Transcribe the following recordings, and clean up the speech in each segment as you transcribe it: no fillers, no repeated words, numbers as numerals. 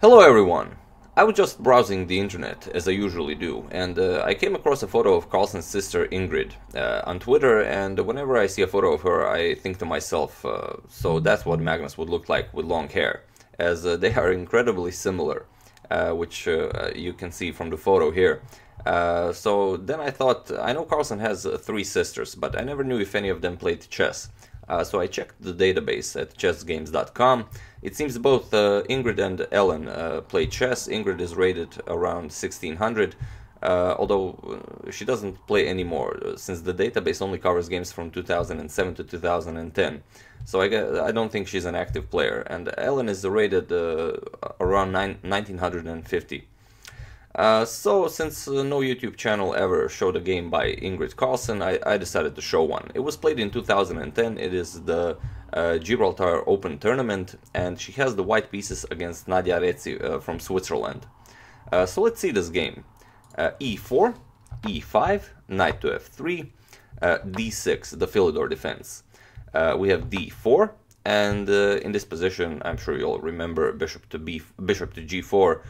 Hello everyone! I was just browsing the internet, as I usually do, and I came across a photo of Carlsen's sister Ingrid on Twitter, and whenever I see a photo of her, I think to myself, so that's what Magnus would look like with long hair, as they are incredibly similar, which you can see from the photo here. So then I thought, I know Carlsen has three sisters, but I never knew if any of them played chess. So I checked the database at chessgames.com. It seems both Ingrid and Ellen play chess. Ingrid is rated around 1600, although she doesn't play anymore, since the database only covers games from 2007 to 2010. So I don't think she's an active player. And Ellen is rated around 1950. So, since no YouTube channel ever showed a game by Ingrid Carlsen, I decided to show one. It was played in 2010, it is the Gibraltar Open Tournament, and she has the white pieces against Nadia Arezzi from Switzerland. So let's see this game. E4, E5, Knight to F3, D6, the Philidor defense. We have D4, and in this position, I'm sure you'll remember Bishop to G4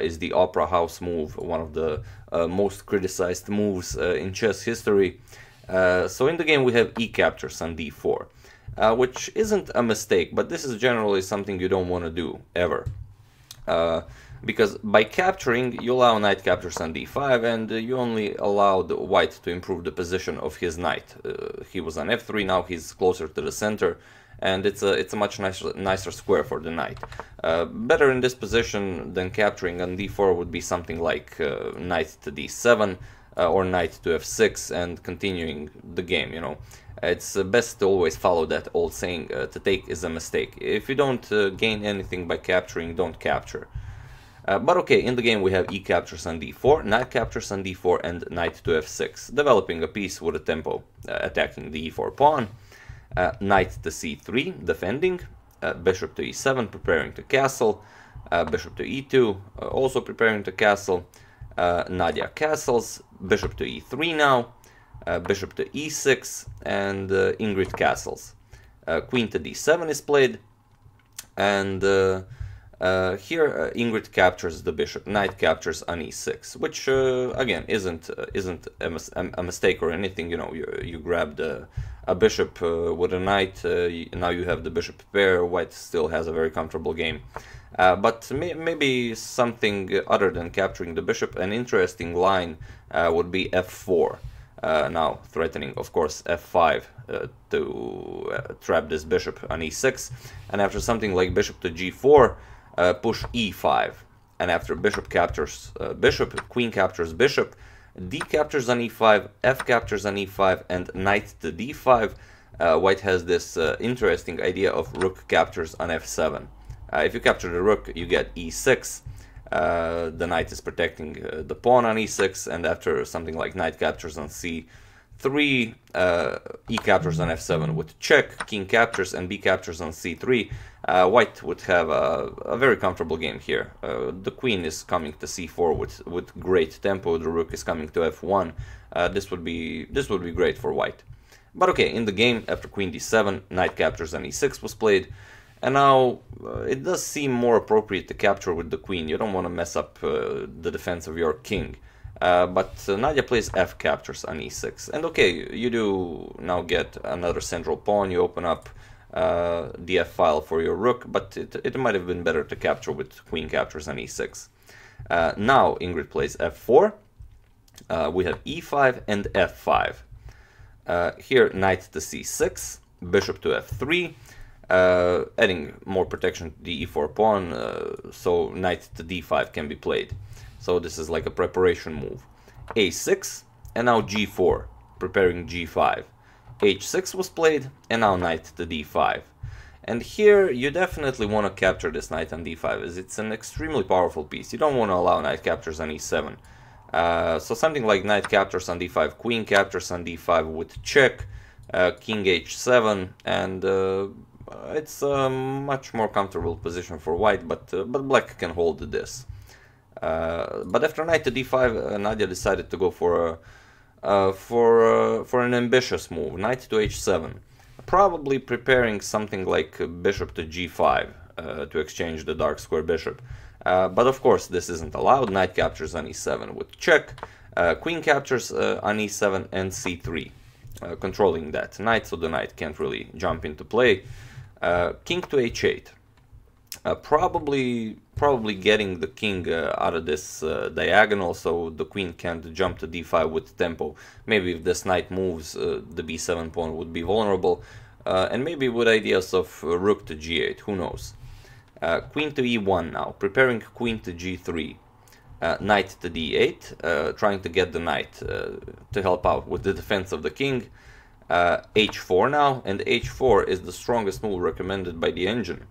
is the Opera House move, one of the most criticized moves in chess history. So in the game we have E captures on D4, which isn't a mistake, but this is generally something you don't want to do, ever. Because by capturing, you allow knight captures on D5, and you only allowed white to improve the position of his knight. He was on F3, now he's closer to the center, and it's a much nicer square for the knight. Better in this position than capturing on D4 would be something like knight to D7 or knight to F6 and continuing the game, you know. It's best to always follow that old saying, to take is a mistake. If you don't gain anything by capturing, don't capture. But okay, in the game we have E captures on D4, knight captures on D4 and knight to F6, developing a piece with a tempo, attacking the E4 pawn. Knight to C3, defending, bishop to E7, preparing to castle, bishop to E2, also preparing to castle, Nadia castles, bishop to E3 now, bishop to E6, and Ingrid castles. Queen to D7 is played, and here Ingrid captures the bishop, knight captures on E6, which again isn't a mistake or anything. You know, you grabbed a bishop with a knight, now you have the bishop pair. White still has a very comfortable game, but maybe something other than capturing the bishop. An interesting line would be F4. Now threatening, of course, F5 to trap this bishop on E6, and after something like bishop to G4, push E5, and after bishop captures bishop, queen captures bishop, D captures on E5, F captures on E5, and knight to D5. White has this interesting idea of rook captures on F7. If you capture the rook, you get E6. The knight is protecting the pawn on E6, and after something like knight captures on C3, E captures on F7 with check, king captures, and B captures on C3. White would have a very comfortable game here. The queen is coming to C4 with great tempo. The rook is coming to F1. This would be great for white. But okay, in the game, after queen D7, knight captures on E6 was played. And now it does seem more appropriate to capture with the queen. You don't want to mess up the defense of your king. But Nadia plays F captures on E6. And okay, you do now get another central pawn. You open up the F file for your rook, but it might have been better to capture with queen captures on E6. Now Ingrid plays F4. We have E5 and F5. Here knight to C6, bishop to F3. Adding more protection to the E4 pawn, so knight to D5 can be played. So this is like a preparation move. A6, and now G4, preparing G5. H6 was played, and now knight to D5. And here you definitely want to capture this knight on D5, as it's an extremely powerful piece. You don't want to allow knight captures on E7. So something like knight captures on D5, queen captures on D5 with check, king H7, and it's a much more comfortable position for white, but black can hold this. But after knight to D5, Nadia decided to go for an ambitious move, knight to H7, probably preparing something like bishop to G5, to exchange the dark square bishop. But of course this isn't allowed. Knight captures on e7 with check, queen captures on e7 and c3, controlling that knight, so the knight can't really jump into play. King to h8. Probably getting the king out of this diagonal, so the queen can't jump to d5 with tempo. Maybe if this knight moves, the b7 pawn would be vulnerable, and maybe with ideas of rook to g8, who knows. Queen to e1 now, preparing queen to g3, knight to d8, trying to get the knight to help out with the defense of the king. H4 now, and h4 is the strongest move recommended by the engine.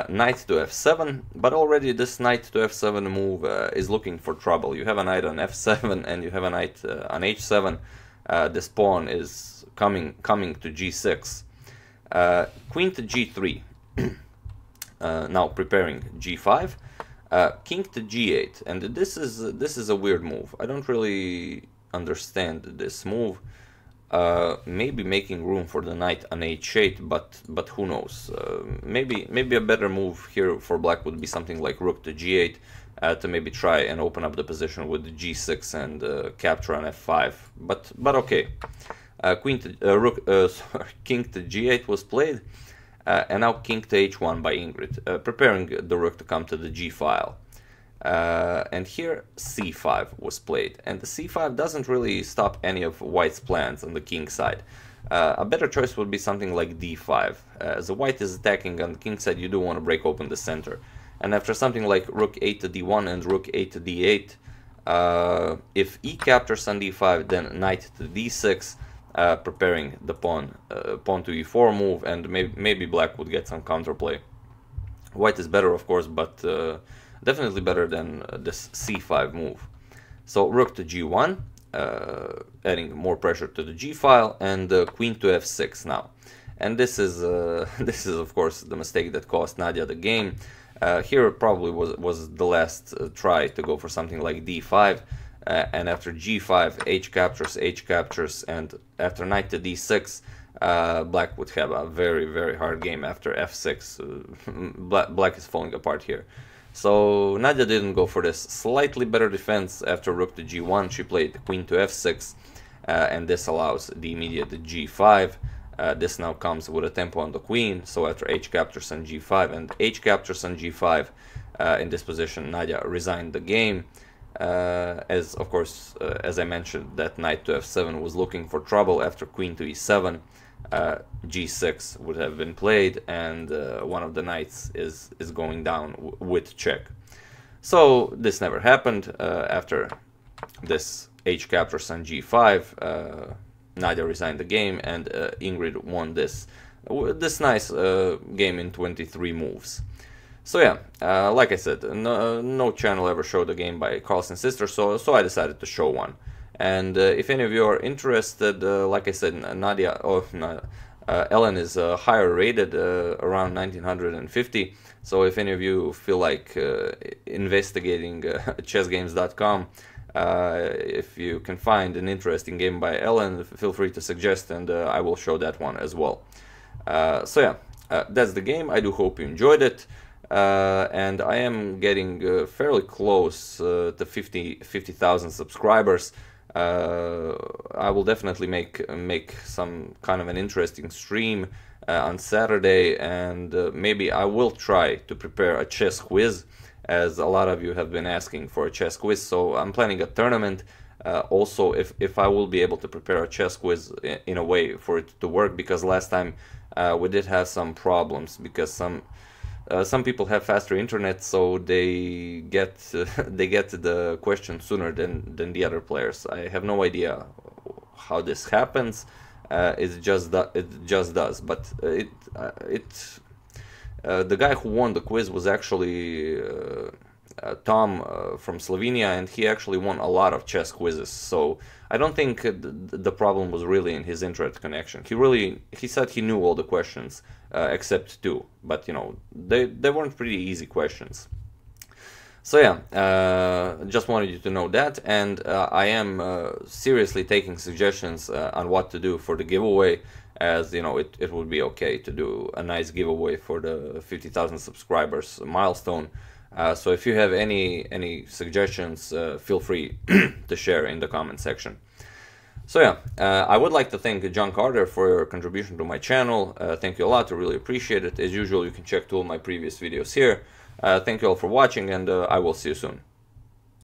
Knight to f7, but already this knight to f7 move is looking for trouble. You have a knight on f7 and you have a knight on h7. This pawn is coming to g6. Queen to g3. Now preparing g5. King to g8, and this is a weird move. I don't really understand this move. Maybe making room for the knight on h8, but who knows? Maybe a better move here for black would be something like rook to g8 to maybe try and open up the position with g6 and capture on f5. But okay. King to g8 was played, and now king to h1 by Ingrid, preparing the rook to come to the g file. And here c5 was played, and the c5 doesn't really stop any of white's plans on the king side. A better choice would be something like d5. As the white is attacking on the king side, you do want to break open the center. And after something like rook 8 to d1 and rook 8 to d8, if e captures on d5, then knight to d6, preparing the pawn to e4 move, and maybe black would get some counterplay. White is better, of course, but definitely better than this c5 move. So rook to g1, adding more pressure to the g file, and queen to f6 now. And this is of course the mistake that cost Nadia the game. Here it probably was the last try to go for something like d5, and after g5, h captures, and after knight to d6, black would have a very hard game after f6. Black is falling apart here. So Nadia didn't go for this slightly better defense. After rook to g1, she played queen to f6, and this allows the immediate g5. This now comes with a tempo on the queen, so after h captures on g5 and h captures on g5, in this position Nadia resigned the game, as of course, as I mentioned, that knight to f7 was looking for trouble. After queen to e7, g6 would have been played, and one of the knights is going down with check. So this never happened. After this h captures on g5, Nadia resigned the game, and Ingrid won this nice game in 23 moves. So yeah, like I said, no channel ever showed a game by Carlsen's sister, so I decided to show one. And if any of you are interested, like I said, Ellen is higher rated, around 1950. So if any of you feel like investigating chessgames.com, if you can find an interesting game by Ellen, feel free to suggest, and I will show that one as well. So yeah, that's the game. I do hope you enjoyed it. And I am getting fairly close to 50,000 subscribers. I will definitely make some kind of an interesting stream on Saturday, and maybe I will try to prepare a chess quiz, as a lot of you have been asking for a chess quiz. So I'm planning a tournament. Also, if I will be able to prepare a chess quiz in a way for it to work, because last time we did have some problems, because some people have faster internet, so they get the question sooner than the other players. I have no idea how this happens. It just does. But the guy who won the quiz was actually Tom from Slovenia, and he actually won a lot of chess quizzes. So I don't think the problem was really in his internet connection. He said he knew all the questions except two, but you know, they weren't pretty easy questions. So yeah, just wanted you to know that, and I am seriously taking suggestions on what to do for the giveaway. as you know, it would be okay to do a nice giveaway for the 50,000 subscribers milestone. So if you have any suggestions, feel free to share in the comment section. So yeah, I would like to thank John Carter for your contribution to my channel. Thank you a lot, I really appreciate it. As usual, you can check all my previous videos here. Thank you all for watching, and I will see you soon.